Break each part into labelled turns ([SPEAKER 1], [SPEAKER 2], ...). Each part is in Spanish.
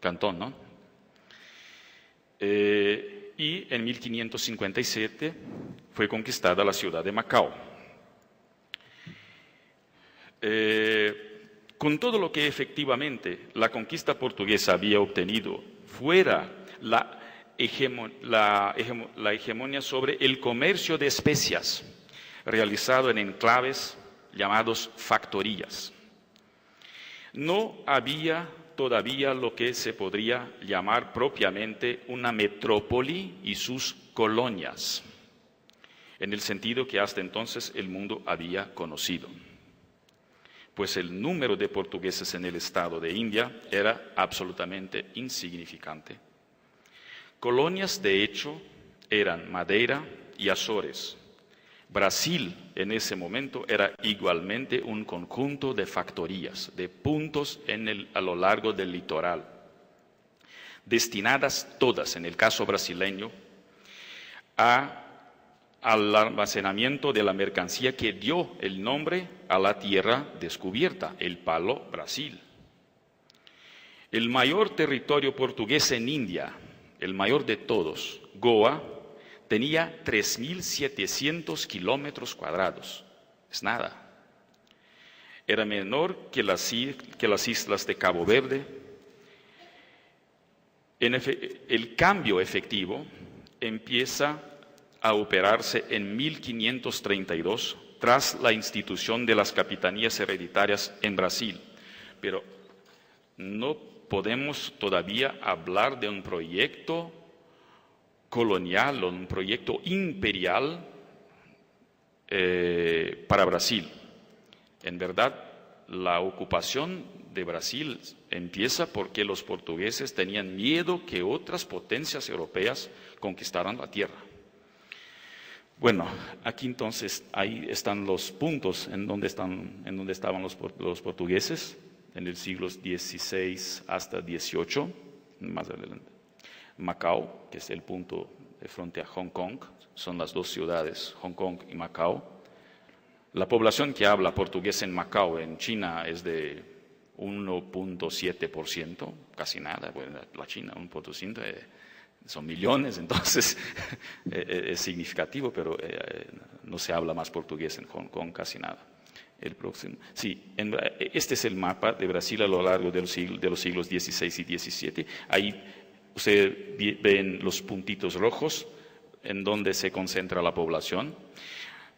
[SPEAKER 1] cantón, ¿no? Y en 1557 fue conquistada la ciudad de Macao. Con todo lo que efectivamente la conquista portuguesa había obtenido, fuera la hegemonía sobre el comercio de especias, realizado en enclaves llamados factorías. No había todavía lo que se podría llamar propiamente una metrópoli y sus colonias, en el sentido que hasta entonces el mundo había conocido. Pues el número de portugueses en el estado de India era absolutamente insignificante. Colonias, de hecho, eran Madeira y Azores. Brasil, en ese momento, era igualmente un conjunto de factorías, de puntos a lo largo del litoral, destinadas todas, en el caso brasileño, al almacenamiento de la mercancía que dio el nombre a la tierra descubierta, el Palo Brasil. El mayor territorio portugués en India, el mayor de todos, Goa, tenía 3.700 kilómetros cuadrados. Es nada. Era menor que las islas de Cabo Verde. El cambio efectivo empieza a operarse en 1532 tras la institución de las capitanías hereditarias en Brasil. Pero no podemos todavía hablar de un proyecto colonial o un proyecto imperial para Brasil. En verdad, la ocupación de Brasil empieza porque los portugueses tenían miedo que otras potencias europeas conquistaran la tierra. Bueno, aquí entonces ahí están los puntos en donde estaban los portugueses en el siglo XVI hasta XVIII, más adelante. Macao, que es el punto de frente a Hong Kong, son las dos ciudades, Hong Kong y Macao. La población que habla portugués en Macao, en China, es de 1.7%, casi nada. Bueno, la China, 1.5%, son millones, entonces es significativo, pero no se habla más portugués en Hong Kong, casi nada. El próximo. Sí, este es el mapa de Brasil a lo largo de los siglos XVI y XVII. Ahí ustedes ven los puntitos rojos en donde se concentra la población.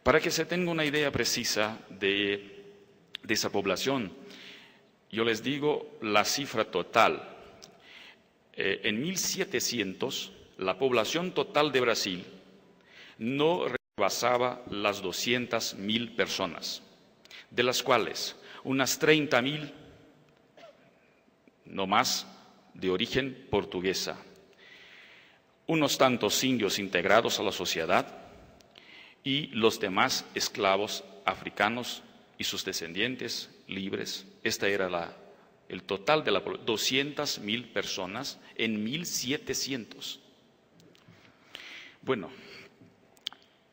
[SPEAKER 1] Para que se tenga una idea precisa de esa población, yo les digo la cifra total. En 1700, la población total de Brasil no rebasaba las 200.000 personas, de las cuales unas 30.000, no más, de origen portuguesa, unos tantos indios integrados a la sociedad y los demás esclavos africanos y sus descendientes libres. Esta era el total de la población, 200.000 personas en 1700. Bueno,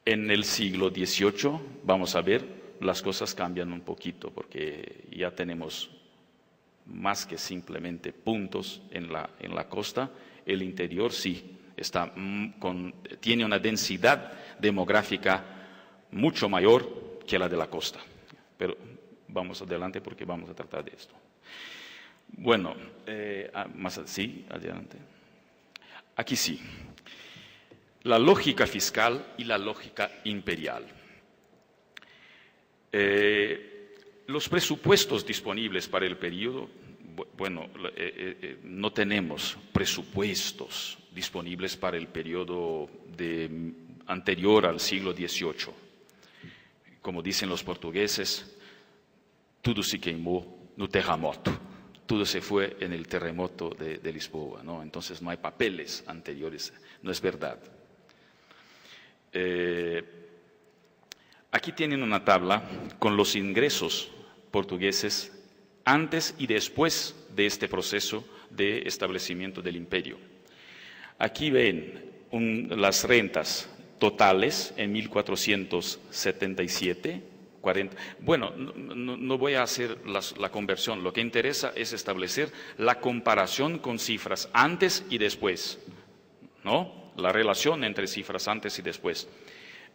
[SPEAKER 1] en el siglo XVIII, vamos a ver, las cosas cambian un poquito porque ya tenemos más que simplemente puntos en la costa. El interior sí tiene una densidad demográfica mucho mayor que la de la costa. Pero vamos adelante porque vamos a tratar de esto. Bueno, sí, adelante. Aquí sí. La lógica fiscal y la lógica imperial. Los presupuestos disponibles para el periodo, bueno, no tenemos presupuestos disponibles para el periodo anterior al siglo XVIII. Como dicen los portugueses, tudo se queimou no terremoto. Todo se fue en el terremoto de Lisboa, ¿no? Entonces no hay papeles anteriores, no es verdad. Aquí tienen una tabla con los ingresos portugueses antes y después de este proceso de establecimiento del imperio. Aquí ven las rentas totales en 1477 40. Bueno, no voy a hacer la conversión. Lo que interesa es establecer la comparación con cifras antes y después, ¿no? La relación entre cifras antes y después.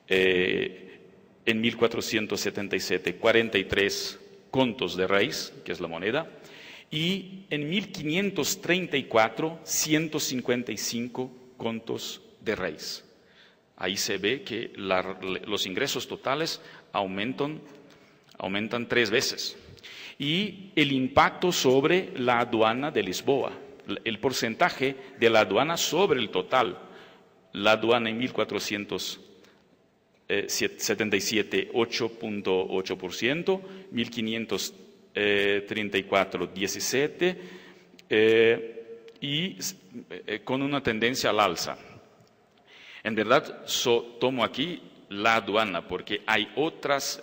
[SPEAKER 1] En 1477, 43 contos de reis, que es la moneda, y en 1534, 155 contos de reis. Ahí se ve que los ingresos totales aumentan 3 veces. Y el impacto sobre la aduana de Lisboa, el porcentaje de la aduana sobre el total. La aduana en 1477, 8.8%, 1534, 17%, y con una tendencia al alza. En verdad, tomo aquí la aduana porque hay otros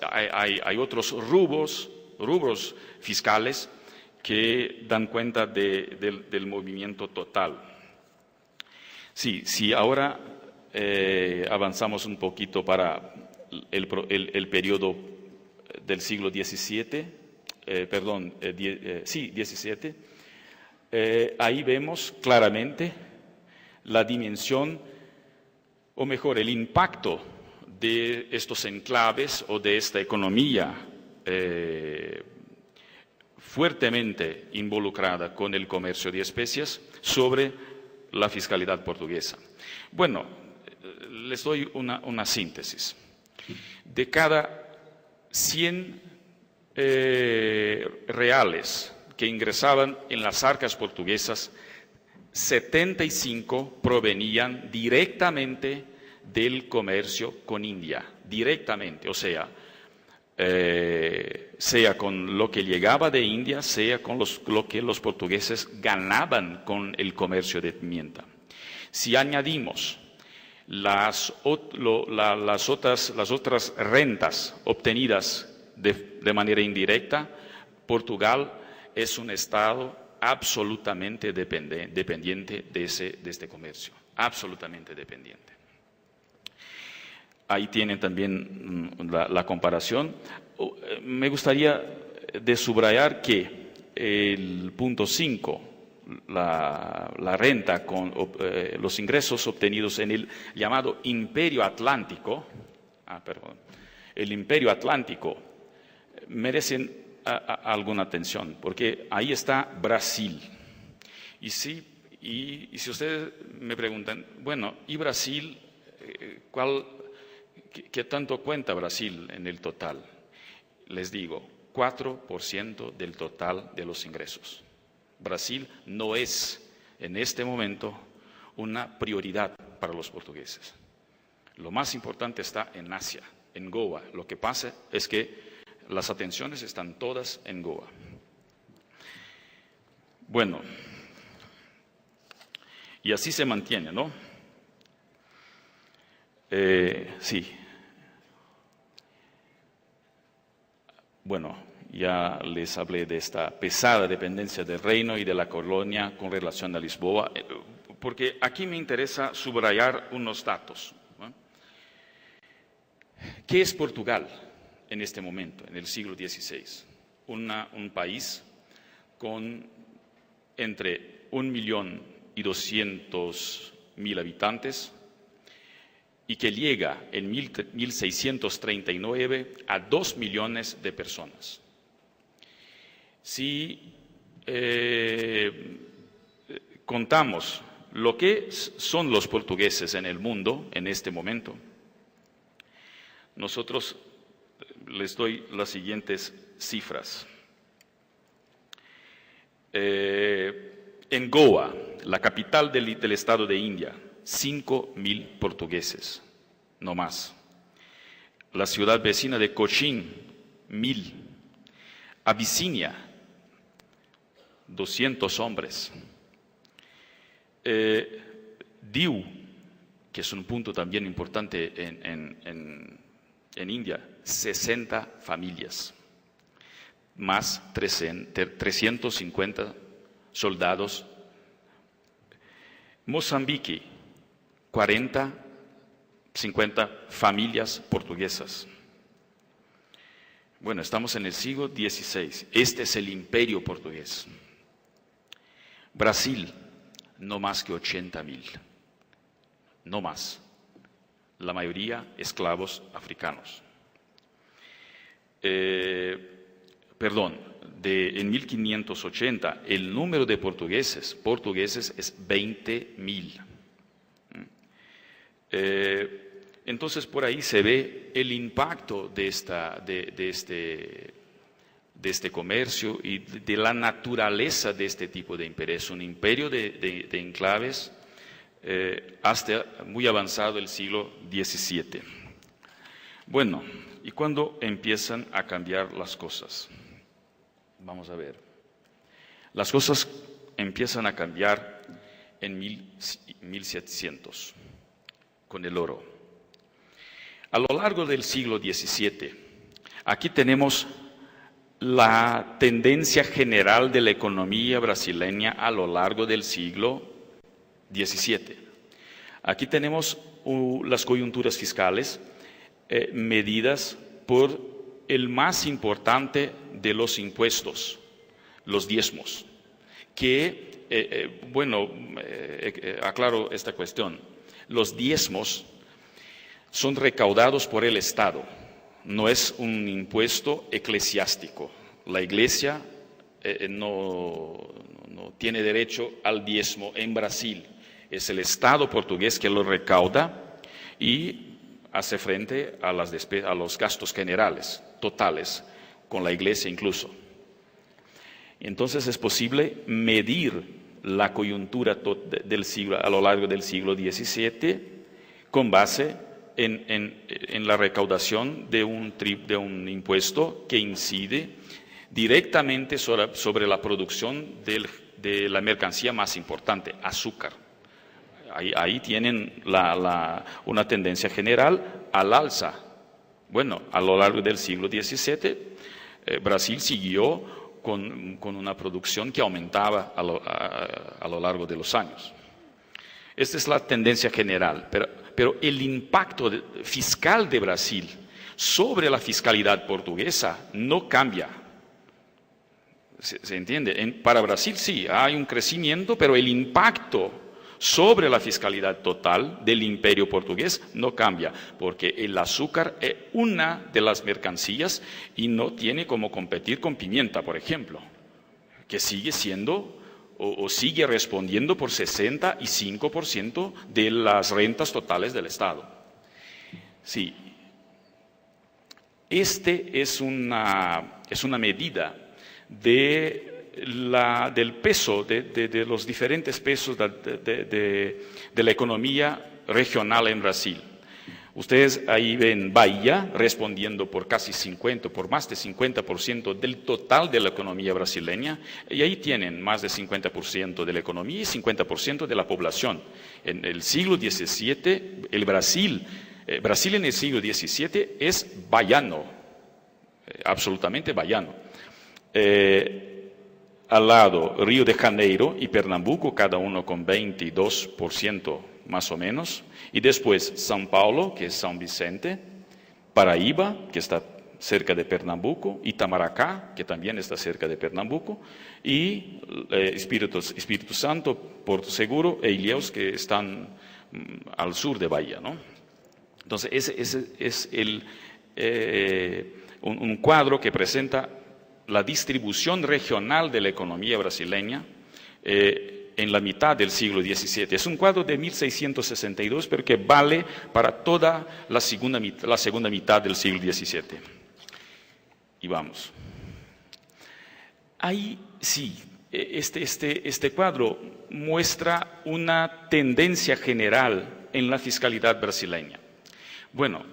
[SPEAKER 1] rubros fiscales que dan cuenta del movimiento total. Sí, ahora avanzamos un poquito para el periodo del siglo XVII, XVII, ahí vemos claramente la dimensión, o mejor, el impacto de estos enclaves o de esta economía fuertemente involucrada con el comercio de especias sobre la fiscalidad portuguesa. Bueno, les doy una síntesis. De cada 100 reales que ingresaban en las arcas portuguesas, 75 provenían directamente del comercio con India, directamente, o sea, sea con lo que llegaba de India, sea con lo que los portugueses ganaban con el comercio de pimienta. Si añadimos las otras rentas obtenidas de manera indirecta, Portugal es un estado absolutamente dependiente de este comercio, absolutamente dependiente. Ahí tienen también la comparación. Me gustaría de subrayar que el punto 5, la renta con los ingresos obtenidos en el llamado Imperio Atlántico, el Imperio Atlántico, merecen alguna atención, porque ahí está Brasil. Y si ustedes me preguntan, bueno, ¿y Brasil? ¿Qué tanto cuenta Brasil en el total? Les digo, 4% del total de los ingresos. Brasil no es, en este momento, una prioridad para los portugueses. Lo más importante está en Asia, en Goa. Lo que pasa es que las atenciones están todas en Goa. Bueno, y así se mantiene, ¿no? Sí. Bueno, ya les hablé de esta pesada dependencia del reino y de la colonia con relación a Lisboa, porque aquí me interesa subrayar unos datos, ¿no? ¿Qué es Portugal en este momento, en el siglo XVI? Un país con entre 1.200.000 habitantes y que llega en 1639 a 2 millones de personas. Si contamos lo que son los portugueses en el mundo en este momento, nosotros les doy las siguientes cifras. En Goa, la capital del estado de India, 5.000 portugueses, no más. La ciudad vecina de Cochin, 1.000. Abisinia, 200 hombres. Diu, que es un punto también importante en India, 60 familias, más 350 soldados. Mozambique, 50 familias portuguesas. Bueno, estamos en el siglo XVI. Este es el imperio portugués. Brasil, no más que 80.000. No más. La mayoría esclavos africanos. En 1580 el número de portugueses es 20.000. Entonces por ahí se ve el impacto de este comercio y de la naturaleza de este tipo de imperio. Es un imperio de enclaves hasta muy avanzado el siglo XVII. Bueno, ¿y cuándo empiezan a cambiar las cosas? Vamos a ver. Las cosas empiezan a cambiar en 1700 con el oro. A lo largo del siglo XVII, aquí tenemos la tendencia general de la economía brasileña a lo largo del siglo XVII. Aquí tenemos las coyunturas fiscales medidas por el más importante de los impuestos, los diezmos, que, aclaro esta cuestión, los diezmos son recaudados por el Estado, no es un impuesto eclesiástico. La Iglesia no tiene derecho al diezmo en Brasil, es el Estado portugués que lo recauda y hace frente a los gastos generales, totales, con la Iglesia incluso. Entonces es posible medir la coyuntura del siglo, a lo largo del siglo XVII con base en la recaudación de un impuesto que incide directamente sobre la producción de la mercancía más importante, azúcar. Ahí tienen una tendencia general al alza. Bueno, a lo largo del siglo XVII, Brasil siguió con una producción que aumentaba a lo largo de los años. Esta es la tendencia general, pero el impacto fiscal de Brasil sobre la fiscalidad portuguesa no cambia. ¿Se entiende? Para Brasil sí, hay un crecimiento, pero el impacto sobre la fiscalidad total del imperio portugués no cambia, porque el azúcar es una de las mercancías y no tiene como competir con pimienta, por ejemplo, que sigue siendo o sigue respondiendo por 65% de las rentas totales del Estado. Sí, este es una medida del peso, de los diferentes pesos de la economía regional en Brasil. Ustedes ahí ven Bahía respondiendo por por más de 50% del total de la economía brasileña, y ahí tienen más de 50% de la economía y 50% de la población. En el siglo XVII, Brasil en el siglo XVII es baiano, absolutamente baiano. Al lado, Río de Janeiro y Pernambuco, cada uno con 22% más o menos. Y después São Paulo, que es São Vicente, Paraíba, que está cerca de Pernambuco, Itamaracá, que también está cerca de Pernambuco, y Espírito Santo, Porto Seguro e Ilhéus, que están al sur de Bahía, ¿no? Entonces, ese es un cuadro que presenta la distribución regional de la economía brasileña en la mitad del siglo XVII. Es un cuadro de 1662, pero que vale para toda la segunda mitad del siglo XVII. Y vamos. Ahí sí, este cuadro muestra una tendencia general en la fiscalidad brasileña. Bueno,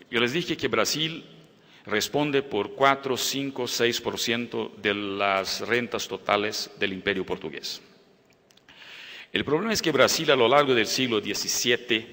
[SPEAKER 1] yo les dije que Brasil responde por 4, 5, 6% de las rentas totales del imperio portugués. El problema es que Brasil a lo largo del siglo XVII